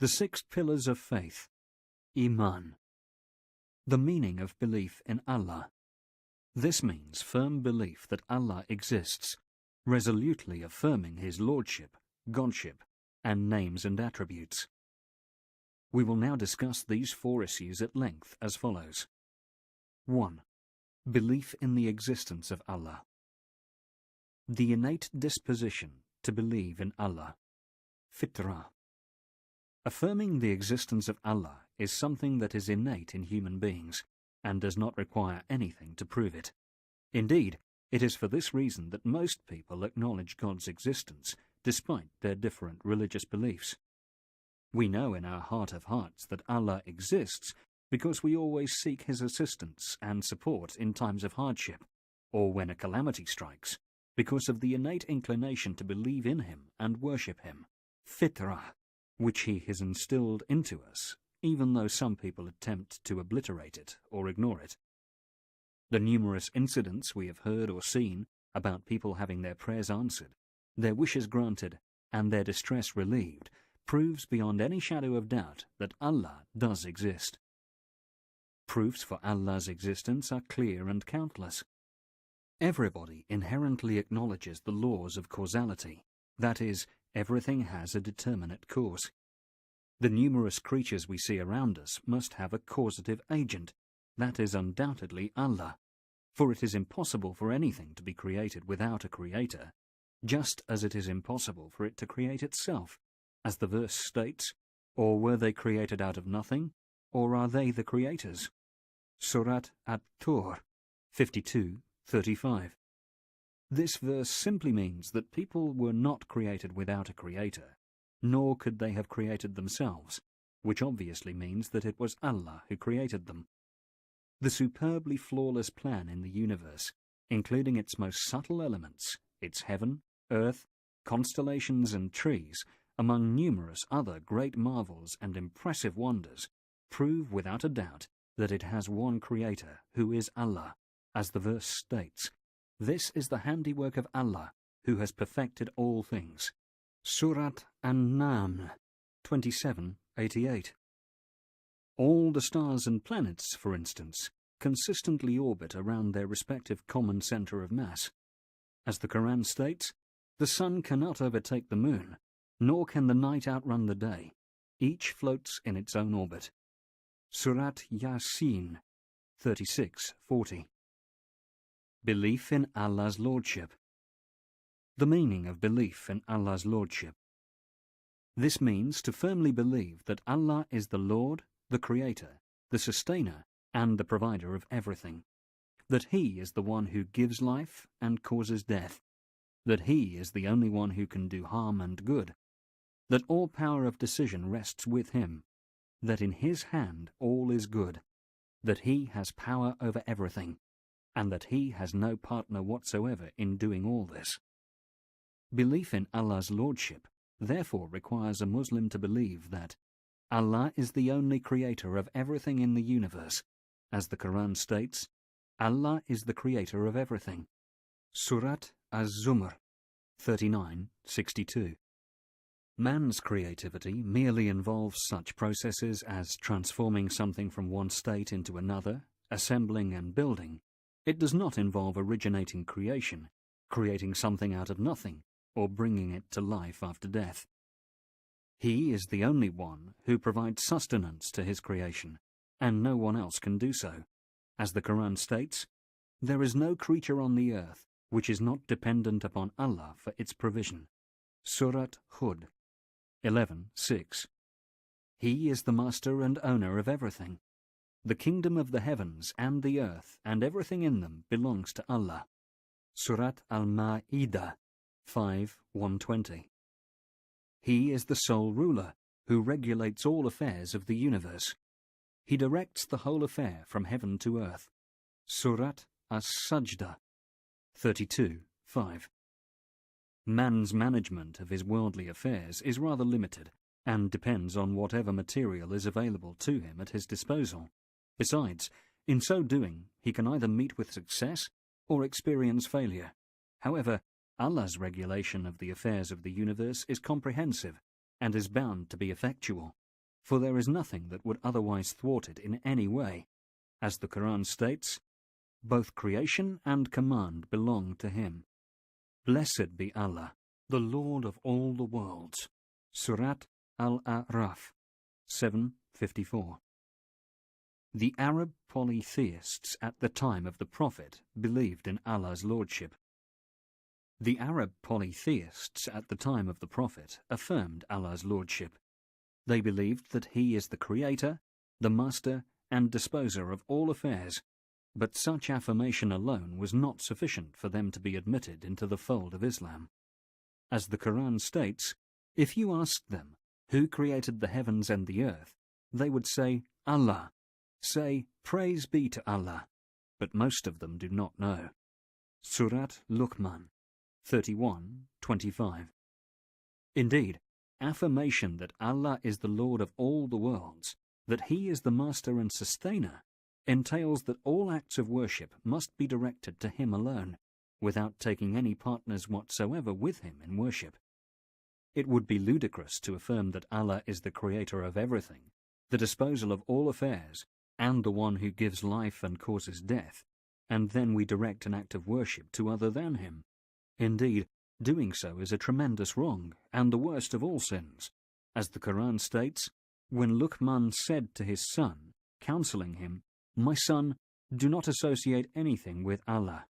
The 6 pillars of faith. Iman. The meaning of belief in Allah. This means firm belief that Allah exists, resolutely affirming His lordship, godship, and names and attributes. We will now discuss these 4 issues at length as follows. 1. Belief in the existence of Allah. The innate disposition to believe in Allah. Fitrah. Affirming the existence of Allah is something that is innate in human beings, and does not require anything to prove it. Indeed, it is for this reason that most people acknowledge God's existence, despite their different religious beliefs. We know in our heart of hearts that Allah exists because we always seek His assistance and support in times of hardship, or when a calamity strikes, because of the innate inclination to believe in Him and worship Him. Fitrah, which He has instilled into us, even though some people attempt to obliterate it or ignore it. The numerous incidents we have heard or seen about people having their prayers answered, their wishes granted, and their distress relieved proves beyond any shadow of doubt that Allah does exist. Proofs for Allah's existence are clear and countless. Everybody inherently acknowledges the laws of causality, that is, everything has a determinate cause. The numerous creatures we see around us must have a causative agent, that is undoubtedly Allah, for it is impossible for anything to be created without a creator, just as it is impossible for it to create itself, as the verse states, or were they created out of nothing, or are they the creators? Surat At-Tur 52:35. This verse simply means that people were not created without a creator, nor could they have created themselves, which obviously means that it was Allah who created them. The superbly flawless plan in the universe, including its most subtle elements, its heaven, earth, constellations and trees, among numerous other great marvels and impressive wonders, prove without a doubt that it has one creator, who is Allah, as the verse states. This is the handiwork of Allah, who has perfected all things. Surat An-Naml 27:88. All the stars and planets, for instance, consistently orbit around their respective common center of mass. As the Quran states, the sun cannot overtake the moon, nor can the night outrun the day. Each floats in its own orbit. Surat Yasin 36:40. Belief in Allah's Lordship. The meaning of belief in Allah's Lordship. This means to firmly believe that Allah is the Lord, the Creator, the Sustainer, and the Provider of everything. That He is the one who gives life and causes death. That He is the only one who can do harm and good. That all power of decision rests with Him. That in His hand all is good. That He has power over everything. And that He has no partner whatsoever in doing all this. Belief in Allah's Lordship therefore requires a Muslim to believe that Allah is the only creator of everything in the universe. As the Quran states, Allah is the creator of everything. Surat Az-Zumar 39:62. Man's creativity merely involves such processes as transforming something from one state into another, assembling and building. It does not involve originating creation, creating something out of nothing, or bringing it to life after death. He is the only one who provides sustenance to His creation, and no one else can do so. As the Quran states, there is no creature on the earth which is not dependent upon Allah for its provision. Surat Hud 11:6. He is the master and owner of everything. The kingdom of the heavens and the earth and everything in them belongs to Allah. Surat Al-Ma'idah 5:120. He is the sole ruler who regulates all affairs of the universe. He directs the whole affair from heaven to earth. Surat As-Sajdah 32:5. Man's management of his worldly affairs is rather limited and depends on whatever material is available to him at his disposal. Besides, in so doing, he can either meet with success or experience failure. However, Allah's regulation of the affairs of the universe is comprehensive and is bound to be effectual. for there is nothing that would otherwise thwart it in any way. As the Quran states, both creation and command belong to him. Blessed be Allah, the Lord of all the worlds. Surat Al-A'raf 7:54. The Arab polytheists at the time of the Prophet believed in Allah's lordship. The Arab polytheists at the time of the Prophet affirmed Allah's lordship. They believed that he is the creator, the master, and disposer of all affairs, but such affirmation alone was not sufficient for them to be admitted into the fold of Islam. As the Quran states, if you asked them, who created the heavens and the earth, they would say, Allah. Say, praise be to Allah. But most of them do not know. Surat Luqman 31:25. Indeed, affirmation that Allah is the Lord of all the worlds, that he is the master and sustainer, entails that all acts of worship must be directed to him alone, without taking any partners whatsoever with him in worship. It would be ludicrous to affirm that Allah is the creator of everything, the disposal of all affairs, and the one who gives life and causes death, and then we direct an act of worship to other than him. Indeed, doing so is a tremendous wrong, and the worst of all sins. As the Quran states, when Luqman said to his son, counseling him, "My son, do not associate anything with Allah."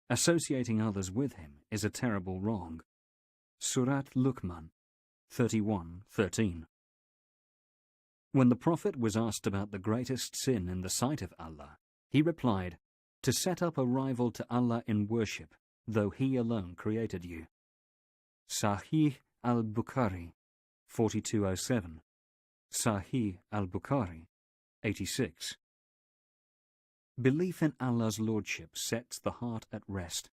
Associating others with him is a terrible wrong. Surat Luqman 31:13. When the Prophet was asked about the greatest sin in the sight of Allah, he replied, to set up a rival to Allah in worship, though he alone created you. Sahih al-Bukhari 4207. Sahih al-Bukhari 86. Belief in Allah's lordship sets the heart at rest.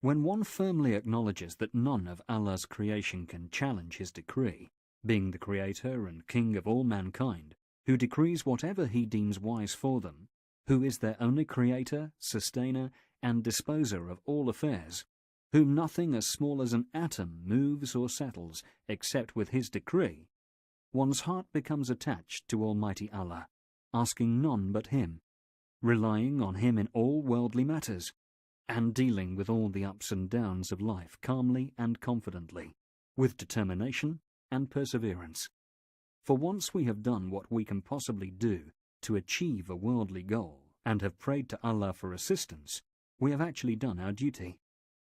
When one firmly acknowledges that none of Allah's creation can challenge his decree, being the creator and king of all mankind, who decrees whatever he deems wise for them, who is their only creator, sustainer, and disposer of all affairs, whom nothing as small as an atom moves or settles except with his decree, one's heart becomes attached to Almighty Allah, asking none but him, relying on him in all worldly matters, and dealing with all the ups and downs of life calmly and confidently, with determination and perseverance. For once we have done what we can possibly do to achieve a worldly goal and have prayed to Allah for assistance, we have actually done our duty.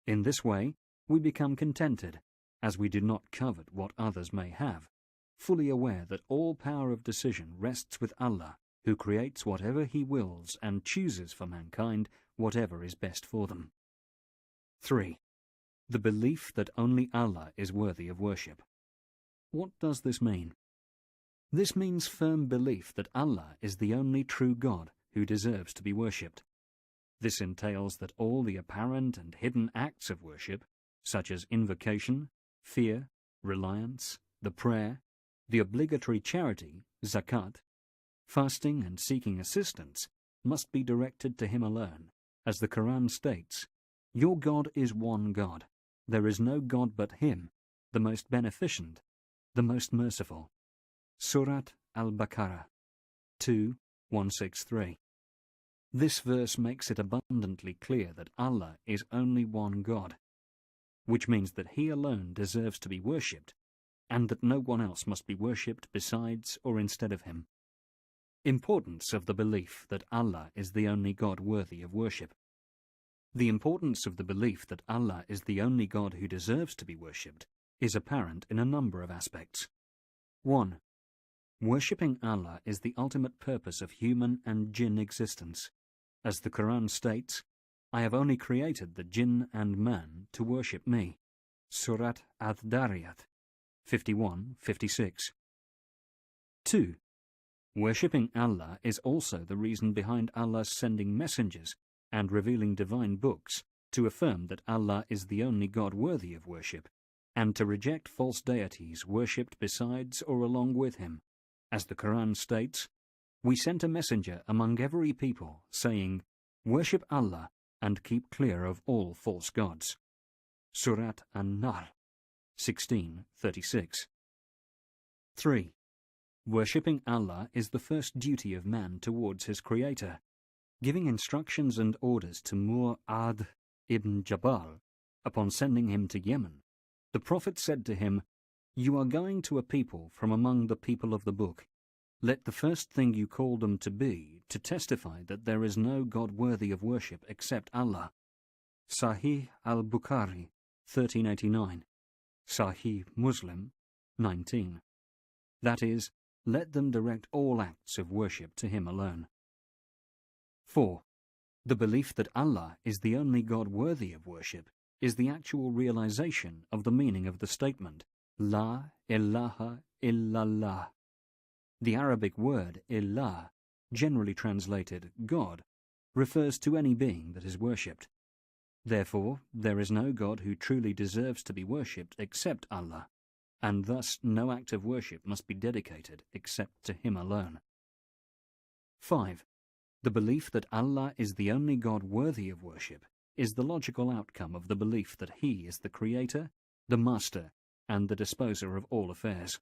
In this way, we become contented, as we do not covet what others may have, fully aware that all power of decision rests with Allah, who creates whatever he wills and chooses for mankind whatever is best for them. 3. The belief that only Allah is worthy of worship. What does this mean? This means firm belief that Allah is the only true God who deserves to be worshipped. This entails that all the apparent and hidden acts of worship, such as invocation, fear, reliance, the prayer, the obligatory charity, zakat, fasting and seeking assistance, must be directed to him alone. As the Quran states, "Your God is one God. There is no God but him, the most beneficent, the most merciful." Surat Al-Baqarah 2:163. This verse makes it abundantly clear that Allah is only one God, which means that he alone deserves to be worshipped, and that no one else must be worshipped besides or instead of him. Importance of the belief that Allah is the only God worthy of worship. The importance of the belief that Allah is the only God who deserves to be worshipped is apparent in a number of aspects. 1. Worshipping Allah is the ultimate purpose of human and jinn existence. As the Quran states, "I have only created the jinn and man to worship me." Surat Ad-Dariyat 51:56. 2. Worshipping Allah is also the reason behind Allah sending messengers and revealing divine books to affirm that Allah is the only God worthy of worship, and to reject false deities worshipped besides or along with him. As the Quran states, "We sent a messenger among every people, saying, Worship Allah and keep clear of all false gods." Surat An-Nahl 16:36. 3. Worshipping Allah is the first duty of man towards his Creator. Giving instructions and orders to Mu'adh ibn Jabal upon sending him to Yemen, the Prophet said to him, "You are going to a people from among the people of the book. Let the first thing you call them to be to testify that there is no God worthy of worship except Allah." Sahih al-Bukhari, 1389. Sahih Muslim, 19. That is, let them direct all acts of worship to Him alone. 4. The belief that Allah is the only God worthy of worship is the actual realization of the meaning of the statement, La ilaha illallah. The Arabic word ilah, generally translated God, refers to any being that is worshipped. Therefore, there is no God who truly deserves to be worshipped except Allah, and thus no act of worship must be dedicated except to Him alone. 5. The belief that Allah is the only God worthy of worship is the logical outcome of the belief that He is the Creator, the Master, and the Disposer of all affairs.